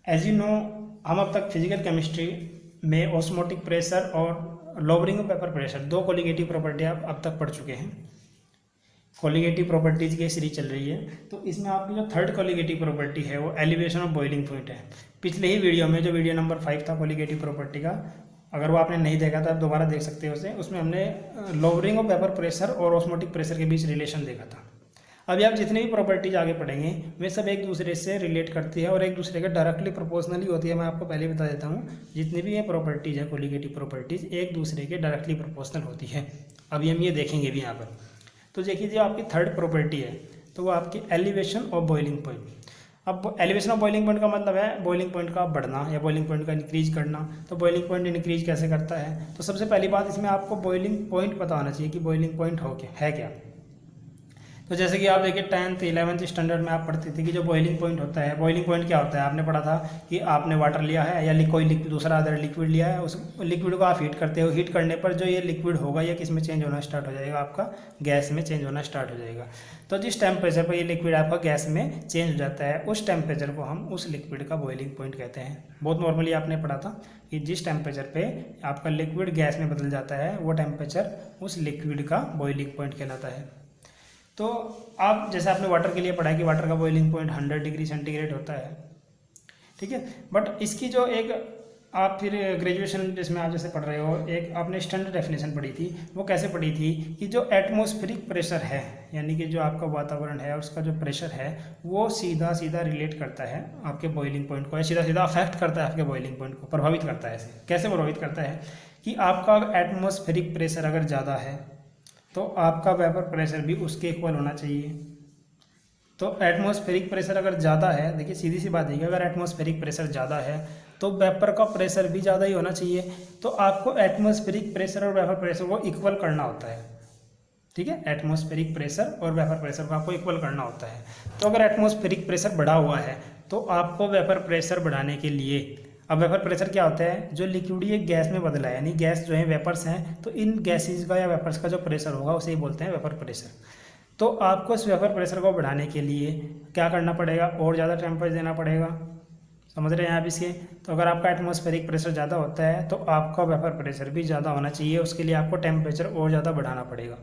As you know, हम अब तक फिजिकल केमिस्ट्री में ऑस्मोटिक प्रेशर और लोअरिंग ऑफ वेपर प्रेशर दो कोलिगेटिव प्रॉपर्टी आप अब तक पढ़ चुके हैं। कोलिगेटिव प्रॉपर्टीज की सीरीज चल रही है। तो इसमें आपकी जो थर्ड कोलिगेटिव प्रॉपर्टी है वो एलिवेशन ऑफ बॉइलिंग पॉइंट है। पिछले ही वीडियो में जो वीडियो नंबर 5 था कोलिगेटिव प्रॉपर्टी का, अगर वो आपने नहीं देखा था आप दोबारा देख सकते हो उसे। उसमें हमने लोअरिंग ऑफ वेपर प्रेशर और ऑस्मोटिक प्रेशर के बीच रिलेशन देखा था। अभी आप जितनी भी प्रॉपर्टीज आगे पढ़ेंगे वे सब एक दूसरे से रिलेट करती है और एक दूसरे के डायरेक्टली प्रोपोर्शनली होती है। मैं आपको पहले बता देता हूँ, जितनी भी ये प्रॉपर्टीज है कोलिगेटिव प्रॉपर्टीज एक दूसरे के डायरेक्टली प्रोपोर्शनल होती है। अभी हम ये देखेंगे भी यहाँ पर। तो देखिए जो आपकी थर्ड प्रॉपर्टी है तो वो आपकी एलिवेशन ऑफ बॉइलिंग पॉइंट। अब एलिवेशन ऑफ बॉइलिंग पॉइंट का मतलब है बॉइलिंग पॉइंट का बढ़ना या बॉइलिंग पॉइंट का इंक्रीज करना। तो बॉइलिंग पॉइंट इंक्रीज कैसे करता है? तो सबसे पहली बात इसमें आपको बॉइलिंग पॉइंट पता होना चाहिए कि बॉइलिंग पॉइंट हो क्या है क्या। तो जैसे कि आप देखिए 10th 11th स्टैंडर्ड में आप पढ़ते थे कि जो बॉइलिंग पॉइंट होता है, बॉइलिंग पॉइंट क्या होता है आपने पढ़ा था कि आपने वाटर लिया है या कोई दूसरा अदर लिक्विड लिया है, उस लिक्विड को आप हीट करते हो। हीट करने पर जो ये लिक्विड होगा ये किस में चेंज होना स्टार्ट हो जाएगा? आपका गैस में चेंज होना स्टार्ट हो जाएगा। तो जिस टेम्परेचर पर ये लिक्विड आपका गैस में चेंज हो जाता है उस टेम्परेचर को हम उस लिक्विड का बॉइलिंग पॉइंट कहते हैं। बहुत नॉर्मली आपने पढ़ा था कि जिस टेम्परेचर पे आपका लिक्विड गैस में बदल जाता है वो टेम्परेचर उस लिक्विड का बॉइलिंग पॉइंट कहलाता है। तो आप जैसे आपने वाटर के लिए पढ़ा है कि वाटर का बॉइलिंग पॉइंट 100 डिग्री सेंटीग्रेड होता है, ठीक है। बट इसकी जो एक आप फिर ग्रेजुएशन जिसमें आप जैसे पढ़ रहे हो, एक आपने स्टैंडर्ड डेफिनेशन पढ़ी थी, वो कैसे पढ़ी थी कि जो एटमॉस्फेरिक प्रेशर है यानी कि जो आपका वातावरण है उसका जो प्रेशर है वो सीधा सीधा रिलेट करता है आपके बॉइलिंग पॉइंट को, या सीधा सीधा अफेक्ट करता है आपके बॉइलिंग पॉइंट को, प्रभावित करता है। ऐसे कैसे प्रभावित करता है कि आपका एटमॉस्फेरिक प्रेशर अगर ज़्यादा है तो आपका वेपर प्रेशर भी उसके इक्वल होना चाहिए। तो एटमॉस्फेरिक प्रेशर अगर ज़्यादा है, देखिए सीधी सी बात है कि अगर एटमॉस्फेरिक प्रेशर ज़्यादा है तो वेपर का प्रेशर भी ज़्यादा ही होना चाहिए। तो आपको एटमॉस्फेरिक प्रेशर और वेपर प्रेशर को इक्वल करना होता है, ठीक है। एटमॉस्फेरिक प्रेशर और वेपर प्रेशर को आपको इक्वल करना होता है। तो अगर एटमॉस्फेरिक प्रेशर बढ़ा हुआ है तो आपको वेपर प्रेशर बढ़ाने के लिए, अब वेपर प्रेशर क्या होता है? जो लिक्विड ये गैस में बदला है, यानी गैस जो है वेपर्स हैं, तो इन गैसेज का या वेपर्स का जो प्रेशर होगा उसे ही बोलते हैं वेपर प्रेशर। तो आपको इस वेपर प्रेशर को बढ़ाने के लिए क्या करना पड़ेगा? और ज़्यादा टेम्परेचर देना पड़ेगा। समझ रहे हैं आप इसके? तो अगर आपका एटमॉस्फेरिक प्रेशर ज़्यादा होता है तो आपका वेपर प्रेशर भी ज़्यादा होना चाहिए, उसके लिए आपको टेम्परेचर और ज़्यादा बढ़ाना पड़ेगा।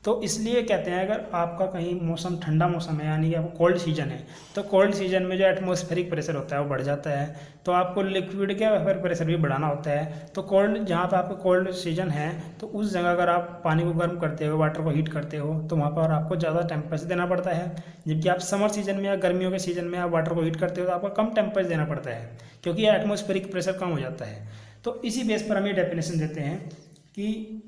तो इसलिए कहते हैं अगर आपका कहीं मौसम ठंडा मौसम है यानी कि आपको कोल्ड सीजन है तो कोल्ड सीजन में जो एटमॉस्फेरिक प्रेशर होता है वो बढ़ जाता है, तो आपको लिक्विड के वेपर प्रेशर भी बढ़ाना होता है। तो कोल्ड, जहाँ पे आपको कोल्ड सीजन है तो उस जगह अगर आप पानी को गर्म करते हो, वाटर को हीट करते हो, तो वहाँ पर आपको ज़्यादा टेम्परेचर देना पड़ता है। जबकि आप समर सीजन में या गर्मियों के सीजन में आप वाटर को हीट करते हो तो आपको कम टेम्परेचर देना पड़ता है क्योंकि एटमॉस्फेरिक प्रेशर कम हो जाता है। तो इसी बेस पर हम ये डेफिनेशन देते हैं कि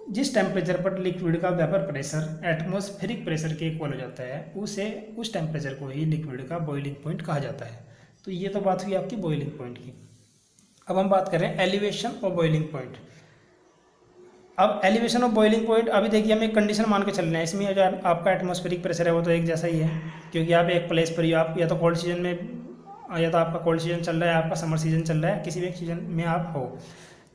जिस टेम्परेचर पर लिक्विड का वेपर प्रेशर एटमॉस्फेरिक प्रेशर के इक्वल हो जाता है उस टेम्परेचर को ही लिक्विड का बॉइलिंग पॉइंट कहा जाता है। तो ये तो बात हुई आपकी बॉइलिंग पॉइंट की। अब हम बात कर रहे हैं एलिवेशन ऑफ बॉइलिंग पॉइंट। अब एलिवेशन ऑफ बॉइलिंग पॉइंट, अभी देखिए हम एक कंडीशन मान के चल रहे हैं। इसमें जो आपका एटमॉस्फेरिक प्रेशर है वो तो एक जैसा ही है क्योंकि आप एक प्लेस पर ही, आप या तो कोल्ड सीजन में, या तो आपका कोल्ड सीजन चल रहा है, आपका समर सीजन चल रहा है, किसी भी एक सीजन में आप हो।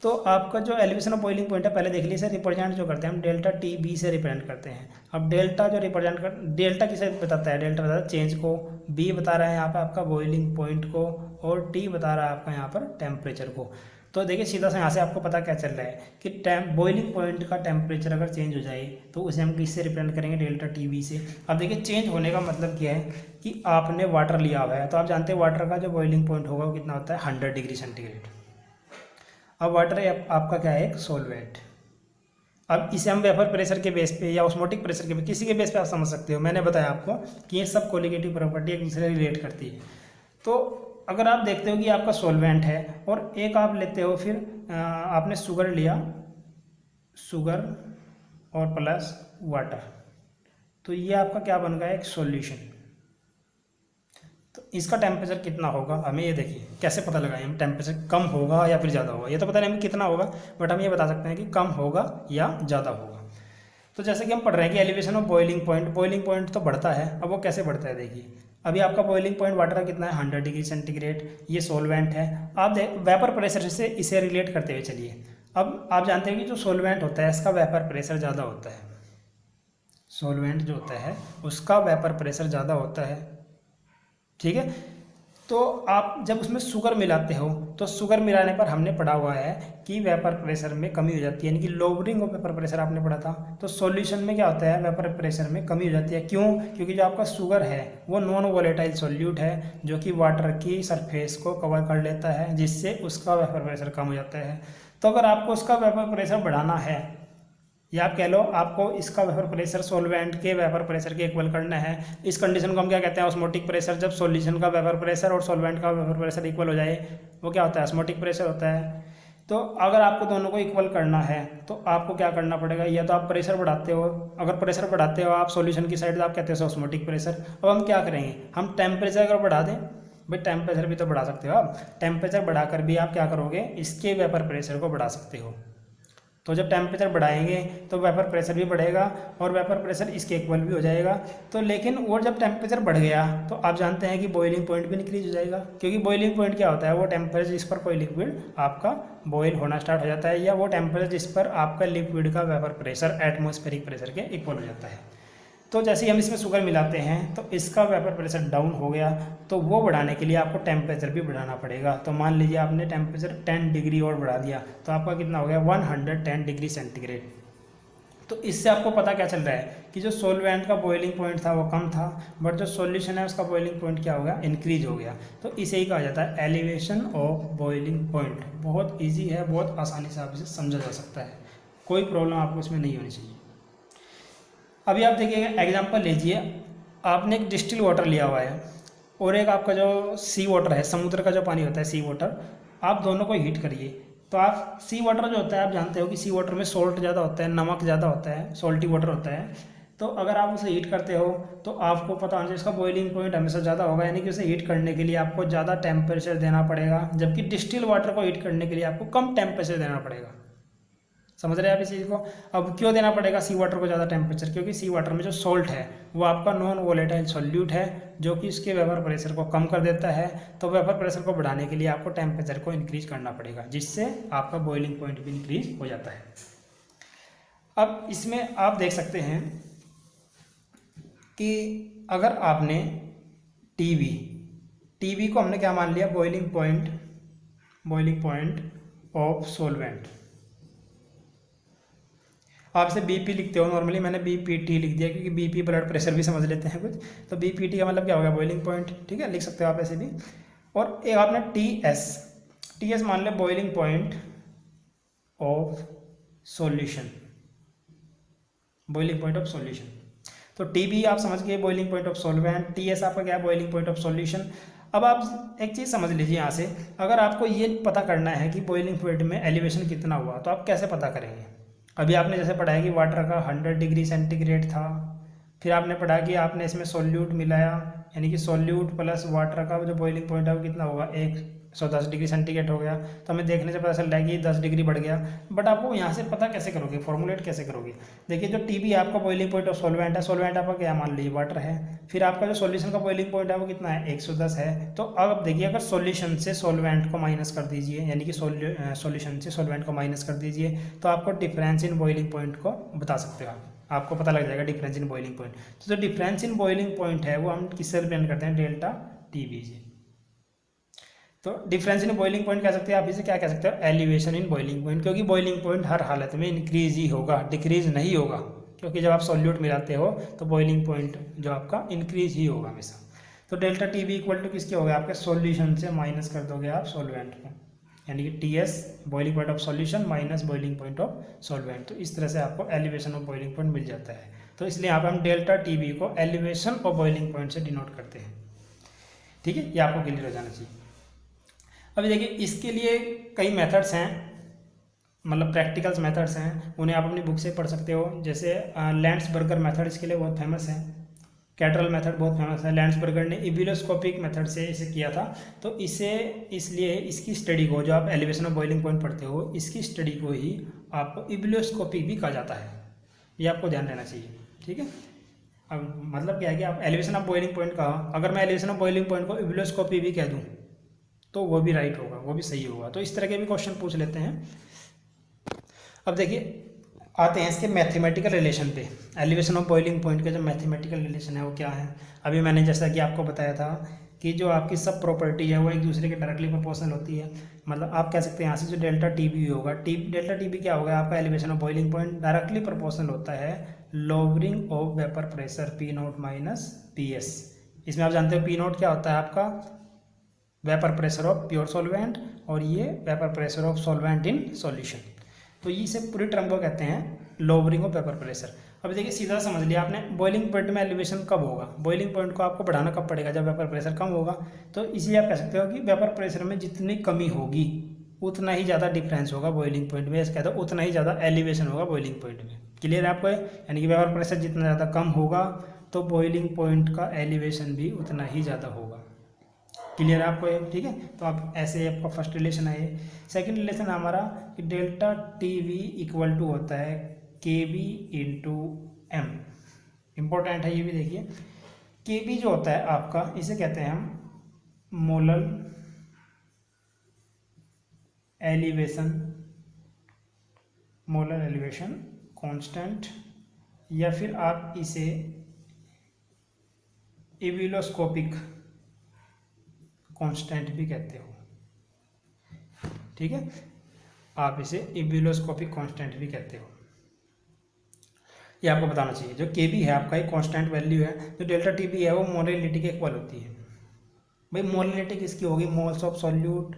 तो आपका जो एलिवेशन ऑफ बॉइलिंग पॉइंट है, पहले देख लीजिए, रिप्रेजेंट जो करते हैं हम डेल्टा टी बी से रिप्रेजेंट करते हैं। अब डेल्टा जो रिप्रेजेंट कर, डेल्टा किसे बताता है? डेल्टा बताता है चेंज को, बी बता रहा है यहाँ पर आपका बॉइलिंग पॉइंट को, और टी बता रहा है आपका यहाँ पर टेम्परेचर को। तो देखिए सीधा सा यहाँ से आपको पता क्या चल रहा है कि बॉइलिंग पॉइंट का टेम्परेचर अगर चेंज हो जाए तो उसे हम किससे रिप्रेजेंट करेंगे? डेल्टा टी बी से। अब देखिए चेंज होने का मतलब क्या है कि आपने वाटर लिया हुआ है, तो आप जानते हैं वाटर का जो बॉइलिंग पॉइंट होगा वो कितना होता है? 100 डिग्री सेंटीग्रेड। अब वाटर आपका क्या है? एक सॉल्वेंट। अब इसे हम वेपर प्रेशर के बेस पे या ऑस्मोटिक प्रेशर के बेस, किसी के बेस पे आप समझ सकते हो। मैंने बताया आपको कि ये सब कोलिगेटिव प्रॉपर्टी एक दूसरे से रिलेट करती है। तो अगर आप देखते हो कि आपका सॉल्वेंट है और एक आप लेते हो, फिर आपने शुगर लिया, शुगर और प्लस वाटर, तो ये आपका क्या बन गया? एक सॉल्यूशन। तो इसका टेम्परेचर कितना होगा हमें ये देखिए कैसे पता लगाएं हम? टेम्परेचर कम होगा या फिर ज़्यादा होगा? ये तो पता नहीं हमें कितना होगा, बट हम ये बता सकते हैं कि कम होगा या ज़्यादा होगा। तो जैसे कि हम पढ़ रहे हैं कि एलिवेशन ऑफ बॉइलिंग पॉइंट तो बढ़ता है। अब वो कैसे बढ़ता है? देखिए अभी आपका बॉइलिंग पॉइंट वाटर का कितना है? 100 डिग्री सेंटीग्रेड। ये सॉल्वेंट है। आप वेपर प्रेशर से इसे रिलेट करते हुए चलिए। अब आप जानते हैं कि जो सॉल्वेंट होता है इसका वेपर प्रेशर ज़्यादा होता है। सॉल्वेंट जो होता है उसका वेपर प्रेशर ज़्यादा होता है, ठीक है। तो आप जब उसमें शुगर मिलाते हो तो शुगर मिलाने पर हमने पढ़ा हुआ है कि वेपर प्रेशर में कमी हो जाती है, यानी कि लोअरिंग ऑफ वेपर प्रेशर आपने पढ़ा था। तो सॉल्यूशन में क्या होता है, वेपर प्रेशर में कमी हो जाती है। क्यों? क्योंकि जो आपका शुगर है वो नॉन वोलेटाइल सॉल्यूट है, जो कि वाटर की सरफेस को कवर कर लेता है, जिससे उसका वेपर प्रेशर कम हो जाता है। तो अगर आपको उसका वेपर प्रेशर बढ़ाना है, या आप कह लो आपको इसका वेपर प्रेशर सॉल्वेंट के वेपर प्रेशर के इक्वल करना है, इस कंडीशन को हम क्या कहते हैं, ऑस्मोटिक प्रेशर। जब सॉल्यूशन का वेपर प्रेशर और सॉल्वेंट का वेपर प्रेशर इक्वल हो जाए वो क्या होता है, ऑस्मोटिक प्रेशर होता है। तो अगर आपको दोनों को इक्वल करना है तो आपको क्या करना पड़ेगा, या तो आप प्रेशर बढ़ाते हो, अगर प्रेशर बढ़ाते हो आप सॉल्यूशन की साइड, तो आप कहते हो ऑस्मोटिक प्रेशर। अब हम क्या करेंगे, हम टेम्परेचर अगर बढ़ा दें, भाई टेम्परेचर भी तो बढ़ा सकते हो आप, टेम्परेचर बढ़ाकर भी आप क्या करोगे, इसके वेपर प्रेशर को बढ़ा सकते हो। तो जब टेम्परेचर बढ़ाएंगे तो वेपर प्रेशर भी बढ़ेगा और वेपर प्रेशर इसके इक्वल भी हो जाएगा। तो लेकिन वो जब टेम्परेचर बढ़ गया तो आप जानते हैं कि बॉइलिंग पॉइंट भी इंक्रीज हो जाएगा, क्योंकि बॉइलिंग पॉइंट क्या होता है, वो टेम्परेचर जिस पर कोई लिक्विड आपका बॉयल होना स्टार्ट हो जाता है, या वो टेम्परेचर जिस पर आपका लिक्विड का वेपर प्रेशर एटमॉस्फेरिक प्रेशर के इक्वल हो जाता है। तो जैसे ही हम इसमें शुगर मिलाते हैं तो इसका वेपर प्रेशर डाउन हो गया, तो वो बढ़ाने के लिए आपको टेम्परेचर भी बढ़ाना पड़ेगा। तो मान लीजिए आपने टेम्परेचर 10 डिग्री और बढ़ा दिया तो आपका कितना हो गया, 110 डिग्री सेंटीग्रेड। तो इससे आपको पता क्या चल रहा है कि जो सॉल्वेंट का बॉइलिंग पॉइंट था वो कम था, बट जो सॉल्यूशन है उसका बॉइलिंग पॉइंट क्या हो गया, इंक्रीज हो गया। तो इसे ही कहा जाता है एलिवेशन ऑफ बॉइलिंग पॉइंट। बहुत ईजी है, बहुत आसानी से आप इसे समझा जा सकता है, कोई प्रॉब्लम आपको इसमें नहीं होनी चाहिए। अभी आप देखिए एग्जांपल लीजिए, आपने एक डिस्टिल वाटर लिया हुआ है और एक आपका जो सी वाटर है, समुद्र का जो पानी होता है सी वाटर, आप दोनों को हीट करिए। तो आप सी वाटर जो होता है, आप जानते हो कि सी वाटर में सॉल्ट ज़्यादा होता है, नमक ज़्यादा होता है, सॉल्टी वाटर होता है। तो अगर आप उसे हीट करते हो तो आपको पता होना चाहिए इसका बॉइलिंग पॉइंट हमेशा ज़्यादा होगा, यानी कि उसे हीट करने के लिए आपको ज़्यादा टेम्परेचर देना पड़ेगा, जबकि डिस्टिल वाटर को हीट करने के लिए आपको कम टेम्परेचर देना पड़ेगा। समझ रहे हैं आप इस चीज़ को। अब क्यों देना पड़ेगा सी वाटर को ज़्यादा टेम्परेचर, क्योंकि सी वाटर में जो सॉल्ट है वो आपका नॉन वोलेटाइल सॉल्यूट है, जो कि इसके वेपर प्रेशर को कम कर देता है। तो वेपर प्रेशर को बढ़ाने के लिए आपको टेम्परेचर को इंक्रीज करना पड़ेगा, जिससे आपका बॉइलिंग पॉइंट भी इंक्रीज हो जाता है। अब इसमें आप देख सकते हैं कि अगर आपने टीबी को हमने क्या मान लिया, बॉइलिंग पॉइंट ऑफ सॉल्वेंट। आप इसे बीपी लिखते हो, नॉर्मली मैंने बीपीटी लिख दिया क्योंकि बीपी ब्लड प्रेशर भी समझ लेते हैं कुछ। तो बीपीटी का मतलब क्या होगा, बॉइलिंग पॉइंट, ठीक है, लिख सकते हो आप ऐसे भी। और एक आपने टीएस मान लिया, boiling point of solution, boiling point of solution. तो टीबी आप समझ गए, boiling point of solvent, TS आपका क्या है, बॉइलिंग पॉइंट ऑफ सॉल्यूशन। अब आप एक चीज़ समझ लीजिए यहाँ से, अगर आपको ये पता करना है कि बॉइलिंग पॉइंट में एलिवेशन कितना हुआ तो आप कैसे पता करेंगे। अभी आपने जैसे पढ़ा है कि वाटर का 100 डिग्री सेंटीग्रेड था, फिर आपने पढ़ा कि आपने इसमें सॉल्यूट मिलाया, यानी कि सॉल्यूट प्लस वाटर का जो बॉइलिंग पॉइंट है वो कितना होगा, 110 डिग्री सेंटीग्रेड हो गया। तो हमें देखने से पता चल रहा है कि 10 डिग्री बढ़ गया। बट आपको यहाँ से पता कैसे करोगे, फॉर्मुलेट कैसे करोगे। देखिए जो टीबी है आपका बॉइलिंग पॉइंट ऑफ सॉल्वेंट है, सॉल्वेंट आपका क्या मान लीजिए वाटर है, फिर आपका जो सॉल्यूशन का बॉइलिंग पॉइंट है वो कितना है, 110 है। तो अब देखिए अगर सॉल्यूशन से सॉल्वेंट को माइनस कर दीजिए, यानी कि सॉल्यूशन से सॉल्वेंट को माइनस कर दीजिए, तो आपको डिफरेंस इन बॉइलिंग पॉइंट को बता सकते हो आपको पता लग जाएगा डिफरेंस इन बॉइलिंग पॉइंट। तो जो डिफरेंस इन बॉइलिंग पॉइंट है वो हम किससे रिप्रेजेंट करते हैं, डेल्टा टीबी से। तो डिफरेंस इन बॉइलिंग पॉइंट कह सकते हैं आप, इसे क्या कह सकते हो, एलिवेशन इन बॉइलिंग पॉइंट, क्योंकि बॉइलिंग पॉइंट हर हालत में इंक्रीज ही होगा, डिक्रीज नहीं होगा, क्योंकि जब आप सॉल्यूट मिलाते हो तो बॉइलिंग पॉइंट जो आपका इंक्रीज ही होगा हमेशा। तो डेल्टा टीबी इक्वल टू किसके हो गया, आपके सॉल्यूशन से माइनस कर दोगे आप सॉल्वेंट को, यानी कि TS boiling point of solution minus boiling point of solvent. तो इस तरह से आपको एलिवेशन ऑफ बॉइलिंग पॉइंट मिल जाता है। तो इसलिए यहाँ पर हम डेल्टा टीबी को एलिवेशन ऑफ बॉइलिंग पॉइंट से डिनोट करते हैं, ठीक है, ये आपको क्लियर हो जाना चाहिए। अभी देखिए इसके लिए कई मेथड्स हैं, मतलब प्रैक्टिकल्स मेथड्स हैं, उन्हें आप अपनी बुक से पढ़ सकते हो। जैसे लैंड्सबर्गर मेथड इसके लिए बहुत फेमस है, कैटरल मेथड बहुत फेमस है। लैंड्सबर्गर ने इबिलोस्कोपिक मेथड से इसे किया था। तो इसे इसलिए इसकी स्टडी को, जो आप एलिवेशन ऑफ बॉइलिंग पॉइंट पढ़ते हो, इसकी स्टडी को ही आपको इबिलोस्कोपिक भी कहा जाता है, ये आपको ध्यान देना चाहिए, ठीक है। अब मतलब क्या है कि आप एलिवेशन ऑफ बॉइलिंग पॉइंट कहा, अगर मैं एलिवेशन ऑफ बॉइलिंग पॉइंट को इबिलोस्कोपी भी कह दूँ तो वो भी राइट होगा, वो भी सही होगा। तो इस तरह के भी क्वेश्चन पूछ लेते हैं। अब देखिए आते हैं इसके मैथमेटिकल रिलेशन पे। एलिवेशन ऑफ बॉइलिंग पॉइंट का जो मैथमेटिकल रिलेशन है वो क्या है। अभी मैंने जैसा कि आपको बताया था कि जो आपकी सब प्रॉपर्टी है वो एक दूसरे के डायरेक्टली प्रोपोर्शनल होती है। मतलब आप कह सकते हैं यहाँ से जो डेल्टा टी बी होगा, डेल्टा टी बी क्या होगा, आपका elevation of boiling point directly proportional होता है lowering of vapour pressure P not minus P S. इसमें आप जानते हो पी नॉट क्या होता है आपका, vapour pressure of pure solvent, और ये vapour pressure of solvent in solution. तो इसे पूरी टर्म को कहते हैं लोअरिंग ऑफ वेपर प्रेशर। अब देखिए सीधा समझ लिया आपने, बॉइलिंग पॉइंट में एलिवेशन कब होगा, बॉइलिंग पॉइंट को आपको बढ़ाना कब पड़ेगा, जब वेपर प्रेशर कम होगा। तो इसलिए आप कह सकते हो कि वेपर प्रेशर में जितनी कमी होगी उतना ही ज़्यादा डिफरेंस होगा बॉइलिंग पॉइंट में, ऐसे कहते हो उतना ही ज़्यादा एलिवेशन होगा बॉइलिंग पॉइंट में। क्लियर है आपको, यानी कि वेपर प्रेशर जितना ज़्यादा कम होगा तो बॉइलिंग पॉइंट का एलिवेशन भी उतना ही ज़्यादा होगा। क्लियर है आपको ये, ठीक है। तो आप ऐसे आपका फर्स्ट रिलेशन है ये। सेकेंड रिलेशन हमारा कि delta T V equal to होता है के बी इंटू एम। इम्पोर्टेंट है ये भी, देखिए के बी जो होता है आपका, इसे कहते हैं हम मोलर एलिवेशन कांस्टेंट, या फिर आप इसे इविलोस्कोपिक कांस्टेंट भी कहते हो, ठीक है। आप इसे इविलोस्कोपिक कांस्टेंट भी कहते हो, ये आपको बताना चाहिए। जो के बी है आपका एक कांस्टेंट वैल्यू है, जो डेल्टा टी बी है वो मोलैलिटी के इक्वल होती है। भाई मोलैलिटी किसकी होगी, मोल्स ऑफ सॉल्यूट,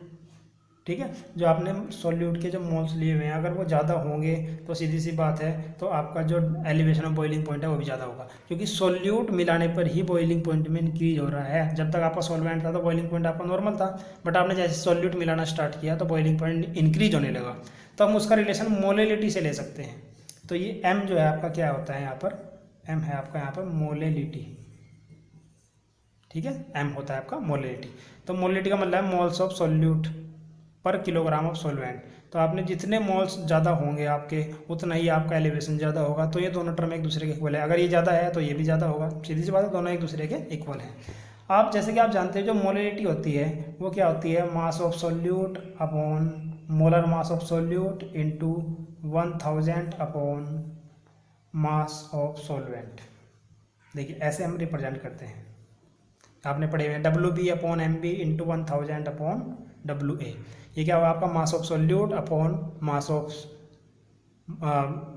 ठीक है। जो आपने सॉल्यूट के जो मोल्स लिए हुए हैं अगर वो ज़्यादा होंगे तो सीधी सी बात है तो आपका जो एलिवेशन ऑफ बॉइलिंग पॉइंट है वो भी ज़्यादा होगा, क्योंकि सॉल्यूट मिलाने पर ही बॉइलिंग पॉइंट में इंक्रीज हो रहा है। जब तक आपका सॉल्वेंट था तो बॉइलिंग पॉइंट आपका नॉर्मल था, बट आपने जैसे सॉल्यूट मिलाना स्टार्ट किया तो बॉइलिंग पॉइंट इंक्रीज होने लगा। तो हम उसका रिलेशन मोलैलिटी से ले सकते हैं। तो ये एम जो है आपका क्या होता है यहाँ पर, एम है आपका यहाँ पर मोलैलिटी, ठीक है। एम होता है आपका मोलैलिटी। तो मोलैलिटी का मतलब है मोल्स ऑफ सॉल्यूट पर किलोग्राम ऑफ सॉल्वेंट। तो आपने जितने मोल्स ज़्यादा होंगे आपके उतना ही आपका एलिवेशन ज़्यादा होगा। तो ये दोनों टर्म एक दूसरे के इक्वल है, अगर ये ज़्यादा है तो ये भी ज़्यादा होगा, सीधी सी बात है, दोनों एक दूसरे के इक्वल हैं। आप जैसे कि आप जानते हैं जो मोलैलिटी होती है वो क्या होती है, मास of solute upon molar mass of solute into 1000 upon mass of solvent. देखिए ऐसे हम रिप्रेजेंट करते हैं, आपने पढ़े हुए हैं W B upon M B into 1000 upon W A. ये क्या हुआ आपका mass of solute upon mass of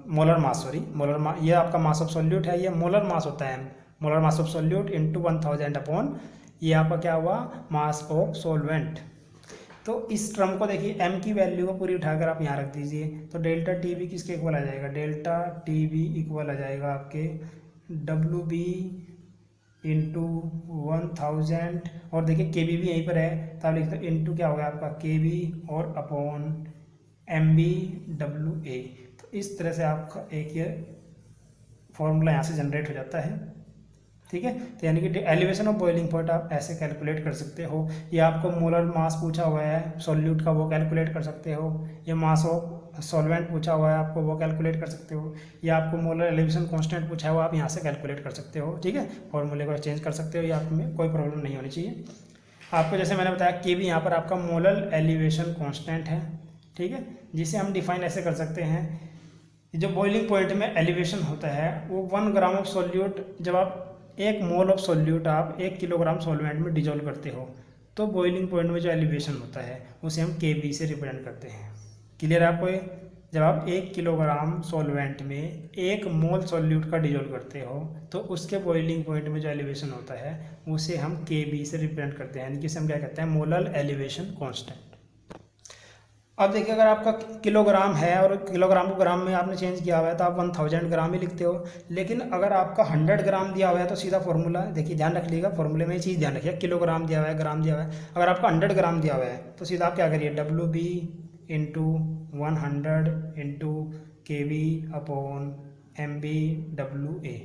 molar mass, ये आपका मास ऑफ सॉल्यूट है, ये मोलर मास होता है molar mass of solute into 1000 upon ये आपका क्या हुआ मास ऑफ सॉल्वेंट। तो इस टर्म को देखिए एम की वैल्यू को पूरी उठाकर आप यहाँ रख दीजिए, तो डेल्टा टी बी किसके इक्वल आ जाएगा, डेल्टा टी बी इक्वल आ जाएगा आपके डब्ल्यू बी इंटू 1000, और देखिए के बी भी यहीं पर है तो आप लिखते हो इंटू क्या होगा आपका के बी और upon M B W A. तो इस तरह से आपका एक ये फॉर्मूला यहाँ से जनरेट हो जाता है, ठीक है। तो यानी कि एलिवेशन ऑफ बॉइलिंग पॉइंट आप ऐसे कैलकुलेट कर सकते हो। या आपको मोलर मास पूछा हुआ है सॉल्यूट का, वो कैलकुलेट कर सकते हो। या मास ऑफ सॉल्वेंट पूछा हुआ है आपको, वो कैलकुलेट कर सकते हो। या आपको मोलर एलिवेशन कांस्टेंट पूछा हुआ आप यहाँ से कैलकुलेट कर सकते हो, ठीक है। फॉर्मूले को चेंज कर सकते हो, या आप में कोई प्रॉब्लम नहीं होनी चाहिए। आपको जैसे मैंने बताया के भी यहाँ पर आपका मोलर एलिवेशन कांस्टेंट है, ठीक है, जिसे हम डिफाइन ऐसे कर सकते हैं। जो बॉइलिंग पॉइंट में एलिवेशन होता है वो 1 ग्राम ऑफ सॉल्यूट, जब आप 1 मोल ऑफ सॉल्यूट आप 1 किलोग्राम सॉल्वेंट में डिजोल्व करते हो तो बॉइलिंग पॉइंट में जो एलिवेशन होता है उसे हम के बी से रिप्रेजेंट करते हैं। क्लियर है आपको ये, जब आप 1 किलोग्राम सॉल्वेंट में 1 मोल सॉल्यूट का डिजोल्व करते हो तो उसके बॉइलिंग पॉइंट में जो एलिवेशन होता है उसे हम के बी से रिप्रेजेंट करते हैं, यानी कि इसे हम क्या कहते हैं मोलर एलिवेशन कांस्टेंट। अब देखिए अगर आपका किलोग्राम है और किलोग्राम को ग्राम में आपने चेंज किया हुआ है तो आप 1000 ग्राम ही लिखते हो। लेकिन अगर आपका 100 ग्राम दिया हुआ है तो सीधा फॉर्मूला देखिए, ध्यान रख लीजिएगा फॉर्मूले में ये चीज़ ध्यान रखिए, किलोग्राम दिया हुआ है ग्राम दिया हुआ है। अगर आपका 100 ग्राम दिया हुआ है तो सीधा आप क्या करिए W B into 100 into K B upon M B W A.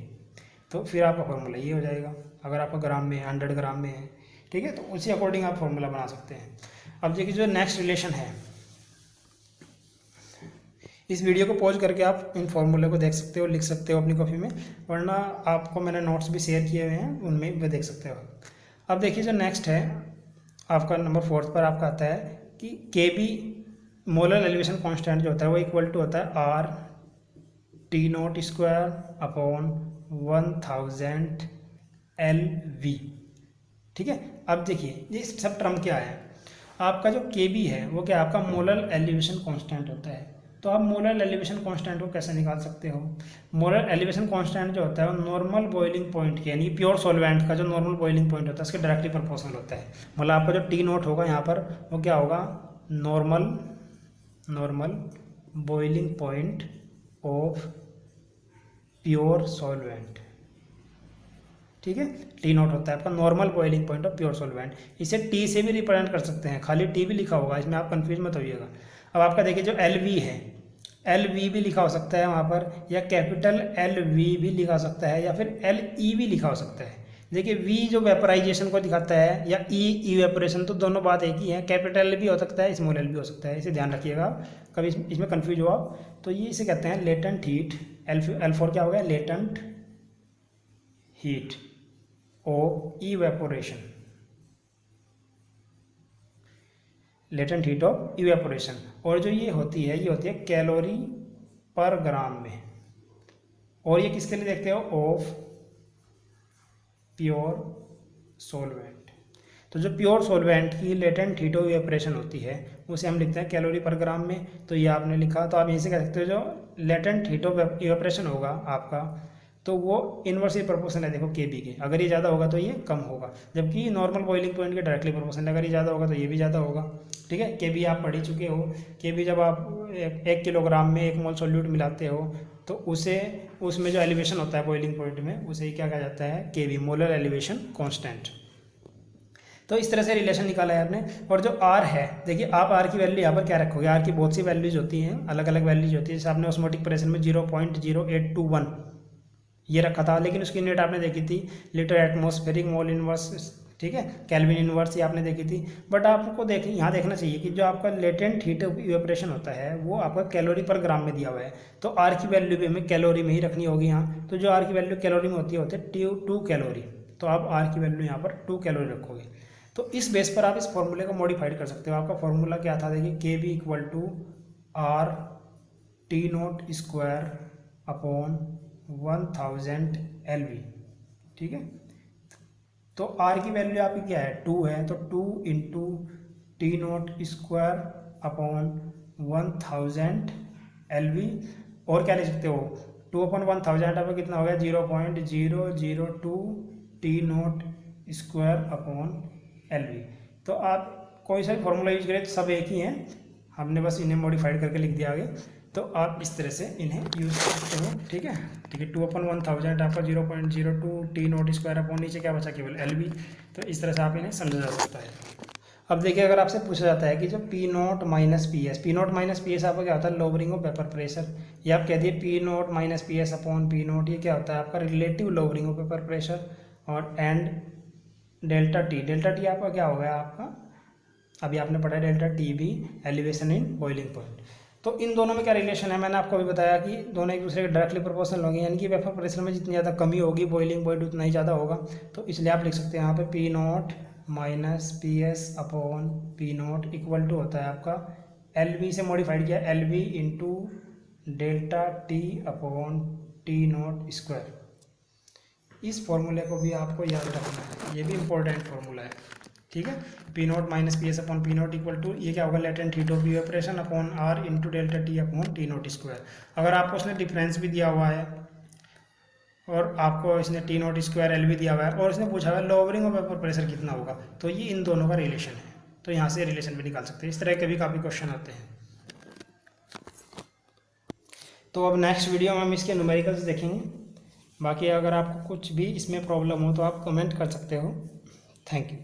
तो फिर आपका फॉर्मूला ये हो जाएगा अगर आपका ग्राम में 100 ग्राम में है, ठीक है। तो उसी अकॉर्डिंग आप फॉर्मूला बना सकते हैं। अब देखिए जो नेक्स्ट रिलेशन है, इस वीडियो को पॉज करके आप इन फॉर्मूले को देख सकते हो, लिख सकते हो अपनी कॉपी में, वरना आपको मैंने नोट्स भी शेयर किए हुए हैं उनमें भी देख सकते हो। अब देखिए जो नेक्स्ट है आपका नंबर 4 पर आपका आता है कि के बी मोलर एलिवेशन कांस्टेंट जो होता है वो इक्वल टू होता है are T nought square upon 1000 LV। ठीक है। अब देखिए ये सब टर्म क्या है, आपका जो Kb है वो क्या आपका मोलर एलिवेशन कांस्टेंट होता है। तो आप मोलर एलिवेशन कांस्टेंट को कैसे निकाल सकते हो? मोलर एलिवेशन कांस्टेंट जो होता है वो नॉर्मल बॉइलिंग पॉइंट के, यानी प्योर सॉल्वेंट का जो नॉर्मल बॉइलिंग पॉइंट होता है उसके डायरेक्टली प्रोपोर्शनल होता है। मतलब आपका जो टी नोट होगा यहाँ पर वो क्या होगा, normal boiling point of pure solvent. ठीक है, टी नोट होता है आपका normal boiling point of pure solvent. इसे टी से भी रिप्रेजेंट कर सकते हैं, खाली टी भी लिखा होगा, इसमें आप कंफ्यूज मत होइएगा। अब आपका देखिए जो एल वी है, एल वी भी लिखा हो सकता है वहाँ पर, या कैपिटल एल वी भी लिखा हो सकता है, या फिर एल ई भी लिखा हो सकता है। देखिए वी जो वेपराइजेशन को दिखाता है, या ई इवेपोरेशन, तो दोनों बात एक ही है। कैपिटल एल भी हो सकता है, स्मॉल एल भी हो सकता है, इसे ध्यान रखिएगा, कभी इसमें कन्फ्यूज हो आप। तो ये इसे कहते हैं लेटेंट हीट। एल फोर क्या हो गया, latent heat of evaporation, latent heat of evaporation. और जो ये होती है कैलोरी पर ग्राम में। और ये किसके लिए देखते हो, ऑफ प्योर सॉल्वेंट। तो जो प्योर सॉल्वेंट की लेटेंट हीट ऑफ इवेपोरेशन होती है उसे हम लिखते हैं कैलोरी पर ग्राम में। तो ये आपने लिखा, तो आप यहीं से कह सकते हो जो लेटेंट हीट ऑफ इवेपोरेशन होगा आपका, तो वो इन्वर्सली प्रोपोर्शनल है देखो Kb के। अगर ये ज़्यादा होगा तो ये कम होगा, जबकि नॉर्मल बॉइलिंग पॉइंट के डायरेक्टली प्रोपोर्शनल है। अगर ये ज़्यादा होगा तो ये भी ज़्यादा होगा। ठीक है, Kb आप पढ़ ही चुके हो। Kb जब आप 1 किलोग्राम में 1 मोल सॉल्यूट मिलाते हो तो उसमें जो एलिवेशन होता है बॉइलिंग पॉइंट में, उसे क्या कहा जाता है, Kb, मोलर एलिवेशन कांस्टेंट। तो इस तरह से रिलेशन निकाला है आपने। और जो R है, देखिए आप R की वैल्यू यहाँ पर क्या रखोगे, R की बहुत सी वैल्यूज होती हैं, अलग अलग वैल्यूज होती है। जैसे आपने ऑस्मोटिक प्रेशर में 0.0821 ये रखा था, लेकिन उसकी यूनिट आपने देखी थी लीटर एटमॉस्फेरिक मोल इनवर्स, ठीक है, केल्विन इनवर्स, ये आपने देखी थी। बट आपको यहाँ देखना चाहिए कि जो आपका लेटेंट हीट इवेपोरेशन होता है वो आपका कैलोरी पर ग्राम में दिया हुआ है। तो आर की वैल्यू भी हमें कैलोरी में ही रखनी होगी यहाँ। तो जो आर की वैल्यू कैलोरी में होती है 2 कैलोरी। तो आप आर की वैल्यू यहाँ पर 2 कैलोरी रखोगे। तो इस बेस पर आप इस फॉर्मूले को मॉडिफाइड कर सकते हो। आपका फॉर्मूला क्या था, देखिए Kb equal to R T nought square upon 1000 LV। ठीक है, तो R की वैल्यू आपकी क्या है, 2 है, तो 2 into T nought square upon 1000 LV। और क्या ले सकते हो, 2/1000 आपका कितना हो गया, 0.002 T nought square upon LV। तो आप कोई सा भी फॉर्मूला यूज करें तो सब एक ही हैं, हमने बस इन्हें मॉडिफाइड करके लिख दिया आगे। तो आप इस तरह से इन्हें यूज़ कर सकते हो। ठीक है, 2/1000 आपका 0.02 टी नोट स्क्वायर अपॉन नीचे क्या बचा, केवल LV। तो इस तरह से आप इन्हें समझा जा सकता है। अब देखिए अगर आपसे पूछा जाता है कि जो P nought minus P S आपका क्या होता है, लोअरिंग ऑफ वेपर प्रेशर। या आप कह दिए P nought minus P S upon P note, ये क्या होता है आपका relative lowering of vapour pressure. और एंड डेल्टा टी आपका क्या हो गया, आपका अभी आपने पढ़ा डेल्टा टी भी एलिवेशन इन बॉइलिंग पॉइंट। तो इन दोनों में क्या रिलेशन है, मैंने आपको अभी बताया कि दोनों एक दूसरे के डायरेक्टली प्रोपोर्शनल होंगे, यानी कि वेपर प्रेशर में जितनी ज़्यादा कमी होगी बॉइलिंग पॉइंट उतना ही ज़्यादा होगा। तो इसलिए आप लिख सकते हैं यहाँ पे P nought minus P S upon P nought equal to होता है आपका LV से मॉडिफाइड किया LV into delta T upon T nought square. इस फॉर्मूले को भी आपको याद रखना है, ये भी इंपॉर्टेंट फॉर्मूला है। ठीक है, P nought minus P S upon P nought equal to ये क्या होगा, latent heat of evaporation upon R into delta T upon T nought square. अगर आपको उसने डिफरेंस भी दिया हुआ है और आपको इसने टी नोट स्क्वायर LV दिया हुआ है और इसने पूछा हुआ है लोअरिंग ऑफ वेपर प्रेशर कितना होगा, तो ये इन दोनों का रिलेशन है। तो यहाँ से रिलेशन भी निकाल सकते हैं। इस तरह के भी काफ़ी क्वेश्चन आते हैं। तो अब नेक्स्ट वीडियो में हम इसके न्यूमेरिकल्स देखेंगे। बाकी अगर आपको कुछ भी इसमें प्रॉब्लम हो तो आप कमेंट कर सकते हो। Thank you.